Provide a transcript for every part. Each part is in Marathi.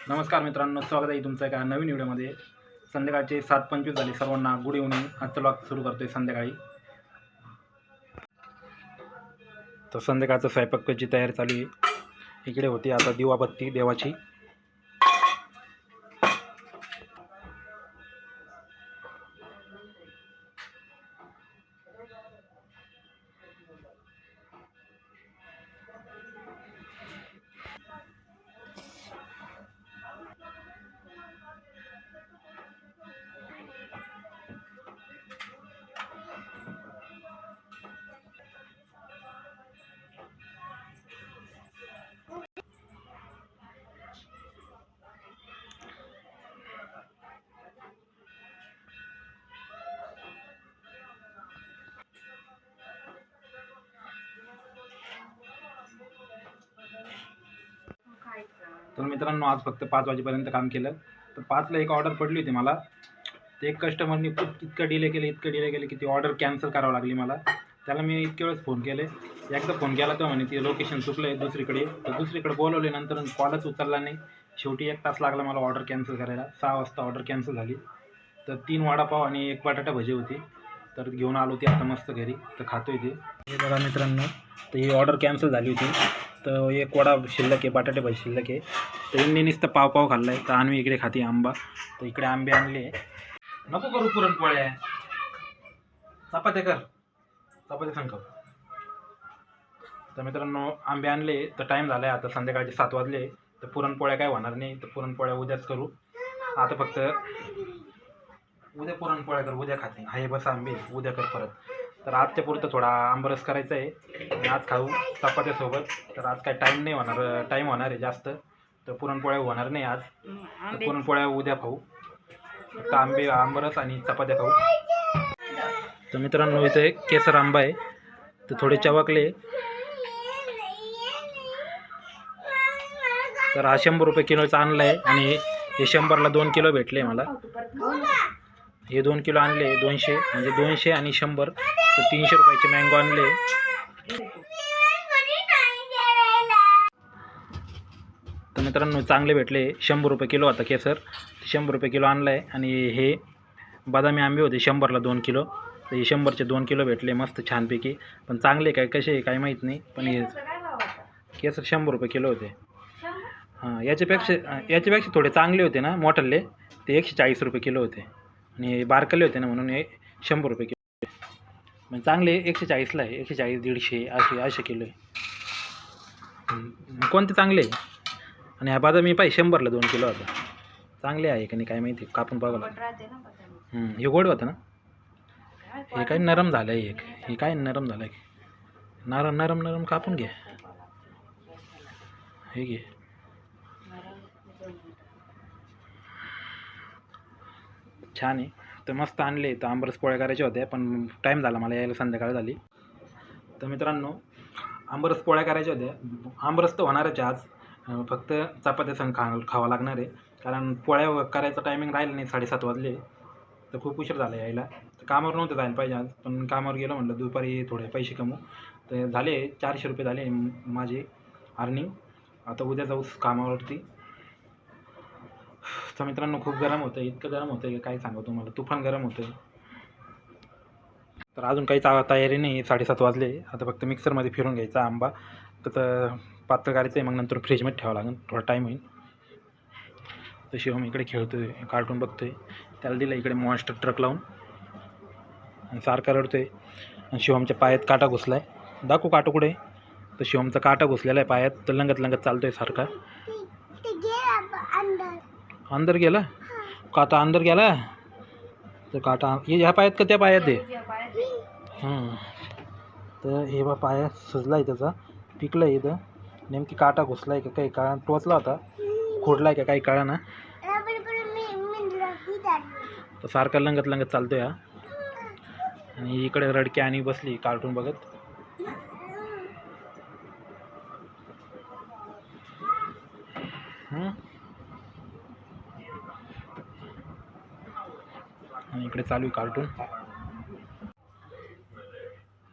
नमस्कार मित्रांनो, स्वागत आहे तुमचं एका नवीन व्हिडिओमध्ये। संध्याकाळचे 7:25 झाले, सर्वांना गुड इव्हनिंग। आजचा व्लॉग सुरू करतोय संध्याकाळी। तर संध्याकाळचं स्वयंपाकाची तयारी चालू आहे। इकडे होती आता दिवाबत्ती देवाची। तर मित्रांनो, आज फक्त 5 वाजेपर्यंत काम केलं। तर 5ला एक ऑर्डर पडली होती मला। ते एक कस्टमरनी इतकं डिले केले की ती ऑर्डर कॅन्सल करावं लागली मला। त्याला मी इतके वेळेस फोन केले, एकदा फोन केला तर म्हणे ती लोकेशन चुकलं आहे दुसरीकडे। तर दुसरीकडे बोलवले, नंतर कॉलच उचलला नाही। शेवटी 1 तास लागला मला ऑर्डर कॅन्सल करायला। 6 वाजता ऑर्डर कॅन्सल झाली। तर 3 वडापाव आणि 1 बटाटा भजी होती, तर घेऊन आलो ती आता मस्त घरी। तर खातोय ते। हे बघा मित्रांनो, तर ही ऑर्डर कॅन्सल झाली होती। तर 1 वडा शिल्लक आहे, बटाटे भजी शिल्लक आहे। तर यांनी नुसतं पाव खाल्ला आहे। तर आणवी इकडे खाते आंबा। तर इकडे आंबे आणले। नको करू पुरणपोळ्या, चपात्या कर, चपात्या सांग। तर मित्रांनो, आंबे आणले। तर टाईम झाला आहे आता, संध्याकाळचे 7 वाजले। तर पुरणपोळ्या काय होणार नाही, तर पुरणपोळ्या उद्याच करू। आता फक्त उद्या पुरणपोळ्या कर, उद्या खाते। आहे बस आंबे, उद्या कर परत। तर आजच्या पुरतं थोडा आंबरस करायचा आहे आणि आज खाऊ चपात्यासोबत। तर आज काय टाईम नाही होणार, टाईम होणार आहे जास्त। तर पुरणपोळ्या होणार नाही आज, तर पुरणपोळ्या उद्या खाऊ। फक्त आंबरस आणि चपात्या खाऊ। तर मित्रांनो, इथे केसर आंबा आहे, तर थोडे चवकले। तर हा 100 रुपये किलोचा आणला आहे आणि हे 100ला 2 किलो भेटले मला। हे 2 किलो आणले, 200 म्हणजे 200 आणि 100, तर 300 रुपयाचे मँगो आणले। तर मित्रांनो, चांगले भेटले। 100 रुपये किलो होता केसर, 100 रुपये किलो आणला आहे। आणि हे बदामी आंबे होते 100ला 2 किलो, तर हे 100चे 2 किलो भेटले मस्त छानपैकी। पण चांगले काय कसे काय माहीत नाही, पण हे केसर 100 रुपये किलो होते। हां, याच्यापेक्षा थोडे चांगले होते ना मोठले, ते 140 रुपये किलो होते। आणि बारकले होते ना, म्हणून हे 100 रुपये किलो। म्हणजे चांगले 140ला आहे, 140, 150 असे किलो आहे। कोणते चांगले? आणि हा बदामी पाहिजे 100ला 2 किलो होता। चांगले आहे का नाही काय माहिती, कापून बघावं। हे गोड होतं ना, हे काय नरम झालं आहे। हे काय नरम झालं आहे, नरम कापून घे। हे घे, छान आहे। तर मस्त आणले। तर आंबरस पोळ्या करायच्या होत्या, पण टाईम झाला मला यायला, संध्याकाळ झाली। तर मित्रांनो, आंबरस पोळ्या करायच्या होत्या। आंबरस तर होणारच आज, फक्त चपात्या संग खावं लागणार आहे। कारण पोळ्या करायचं टायमिंग राहिलं नाही, 7:30 वाजले। तर खूप उशीर झाला यायला। तर कामावर नव्हतं जायला पाहिजे आज, पण कामावर गेलो म्हटलं दुपारी थोडे पैसे कमवू। तर झाले 400 रुपये झाले माझे अर्निंग। आता उद्या जाऊ कामावरती। तर मित्रांनो, खूप गरम होतं, इतकं गरम होतं की काय सांगू तुम्हाला, तुफान गरम होतं। तर अजून काही तयारी नाही, 7:30 वाजले। आता फक्त मिक्सरमध्ये फिरून घ्यायचा आंबा, तर पातळ करायचं आहे, मग नंतर फ्रीजमध्ये ठेवावं लागेल, थोडा टाईम होईल। तर शिवम इकडे खेळतोय, कार्टून बघतोय। त्याला दिलं इकडे मॉन्स्टर ट्रक लावून, आणि सारखा रडतोय। आणि शिवमच्या पायात काटा घुसला आहे, दाखवू काटा कुठे? तर शिवमचा काटा घुसलेला आहे पायात, तर लंगत चालतोय सारखा। अंदर गेला काटा, अंदर गेला तर काटा ह्या पायात का त्या पायात आहे? तर हे बा पायात सुजला आहे, त्याचा पिकला आहे इथं। नेमकी काटा घुसला आहे का काही काळा, टोचला होता, खोडला आहे का काही काळा ना। तर सारखा लंगत चालतोय हा। आणि इकडे रडके आणि बसली कार्टून बघत। आणि इकडे चालू आहे कार्टून।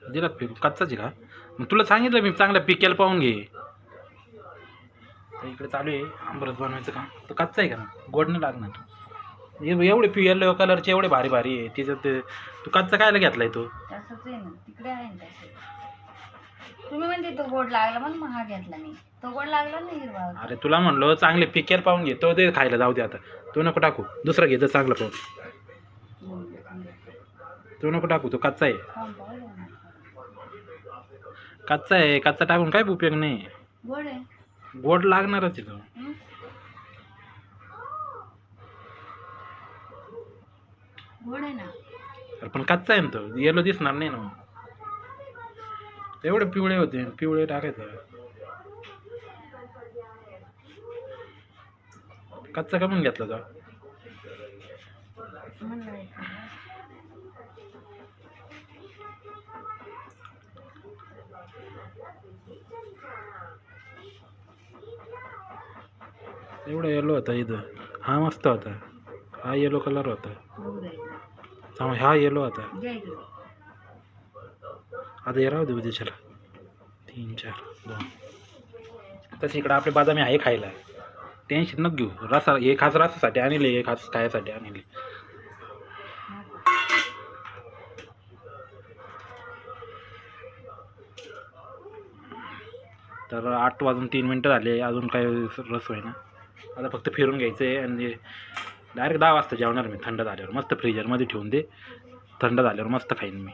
दिला फेकून, कच्चाच आहे का? मग तुला सांगितलं मी, चांगला पिकेल पाहून घे। इकडे चालू आहे आंबरस बनवायचं काम. तर कच्चा आहे का ना, गोड नाही लागणार. एवढे येलो कलरचे एवढे भारी भारी आहे तिच्यात. तू कच्चा कायला घेतलाय तो? तसंच आहे ना, तिकडे आहे ना तसं. तुम्ही म्हणते तो गोड लागला म्हणून मग हा घेतला मी. तो गोड लागला ना हिरवा. अरे तुला म्हणलो चांगले पिकेर पाहून घे, तो दे खायला जाऊ दे आता. तू नको टाकू, दुसरं घे चांगलं पाहून. तू नको टाकू, तो कच्चा आहे. कच्चा आहे, कच्चा टाकून काय उपयोग नाही. गोड आहे. गोड लागणारच आहे तो. गोड आहे ना. अरे पण कच्चा आहे ना तो, येलो दिसणार नाही ना. एवढे पिवळे होते, पिवळे टाकायचं. कच्चा का म्हणून घेतला तो? एवढा येलो होता इथं. हा मस्त होता, हा येलो कलर होता. हा येलो होता. आता हे राहू दे उद्याच्याला. 3 4 2. तसं इकडं आपले बदामी आहे खायला, टेन्शन नको घेऊ. रसा एक खास रसासाठी आणले, एक खास खायसाठी आणले. तर 8 वाजून 3 मिनटं झाले, अजून काय रस होईना. आता फक्त फिरून घ्यायचं आहे आणि डायरेक्ट 10 वाजता जेवणार मी. थंड झाल्यावर मस्त फ्रीजरमध्ये ठेवून दे, थंड झाल्यावर मस्त खाईन मी.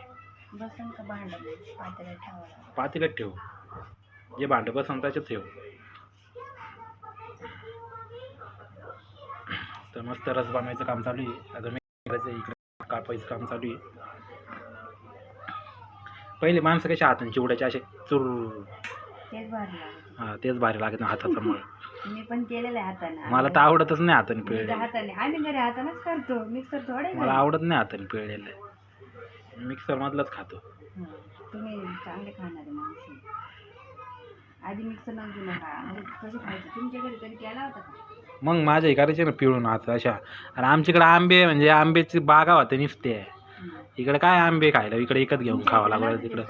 पातेल्यात ठेवू, जे भांडं बसन त्याच्यात ठेवू. तर मस्त रस बनवायचं काम चालू आहे. आता मी इकडे कापायचं काम चालू आहे. पहिले माणसं कशा हाताने चिवड्याचे असे चुर. हा तेच भारी लागत हाताचा मळ. मी पण केलेलं आहे हाताने. मला तर आवडतच नाही हाताने पिळले. हाताने आम्ही घरी हातानेच करतो. मिक्सर थोडे. मला आवडत नाही हाताने पिळलेलं, मिक्सर मधलंच खातो. तुम्ही चांगले खाणारे माणसं. आधी मिक्सर नव्हती नका, म्हणजे कसं खायचं. तुमच्या घरी कधी केला होता का? मग माझ्या करायचे ना पिळून हात अशा. आणि आमच्याकडे आंबे म्हणजे आंब्याची बागा होते नुसते. इकडे काय आंबे खायला, इकडे एकच घेऊन खावं लागलं. तिकडे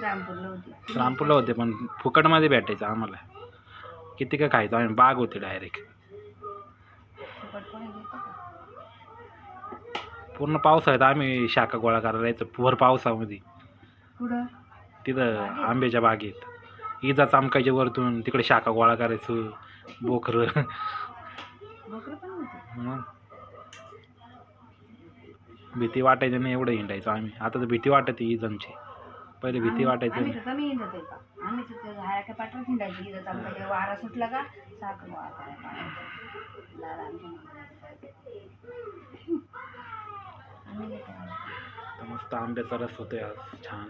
रामपूरला होते पण फुकटमध्ये भेटायचं आम्हाला. किती काय खायचं आम्ही, बाग होते डायरेक्ट. पूर्ण पावसाळ्यात आम्ही शाखा गोळा करायला जायचो भर पावसामध्ये. तिथं आंब्याच्या बागेत इजा चमकायच्या वरतून, तिकडे शाखा गोळा करायचो. बोकर मग भीती वाटायची नाही, एवढं हिंडायचो आम्ही. आता तर भीती वाटते इजांची, पहिले भीती वाटायची नाही. कमी हिंडत आहे का आम्ही? तिथे पाठवत हिंडायची. इजा चमकायच्या, वारा सुटला का साखर गोळा करायला. मस्त आंब्याचा रस होतोय आज छान.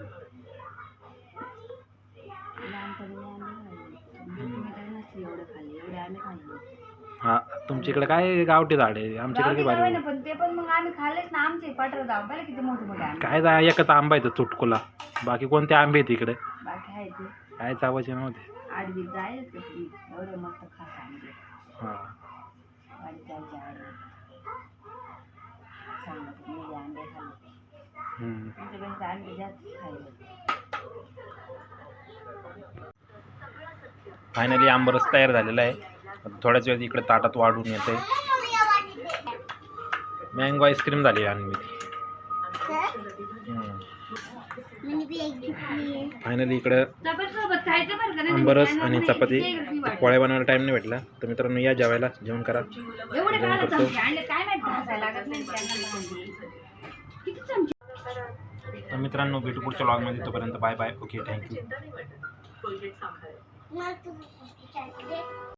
हा तुमच्याकडे काय गावठी झाड आहे, आमच्याकडे भारी. पण ते पण मग आम्ही खाल्लेच ना. आमचे पाठर जाऊ पहिले किती मोठे मोठे. काय एकच आंबा आहे चुटकुला, बाकी कोणते आंबे आहेत इकडे? बाकी आहे ते काय चावायचे नव्हते. आडवी जायच एवढे मस्त खास आंबे. हा फायनली आंबरस तयार झालेला आहे. थोड्याच वेळ इकडे ताटात वाढून येते. मँगो आईस्क्रीम झाली आणि फायनली इकडे आंबरस आणि चपाती. पोळ्या बनवायला टाइम नाही भेटला, तर मित्रांनो या जेवायला, जेवण करा. जेवण करतो. तर मित्रांनो भेटू पुढच्या व्लॉगमध्ये, तोपर्यंत बाय बाय. Okay, thank you.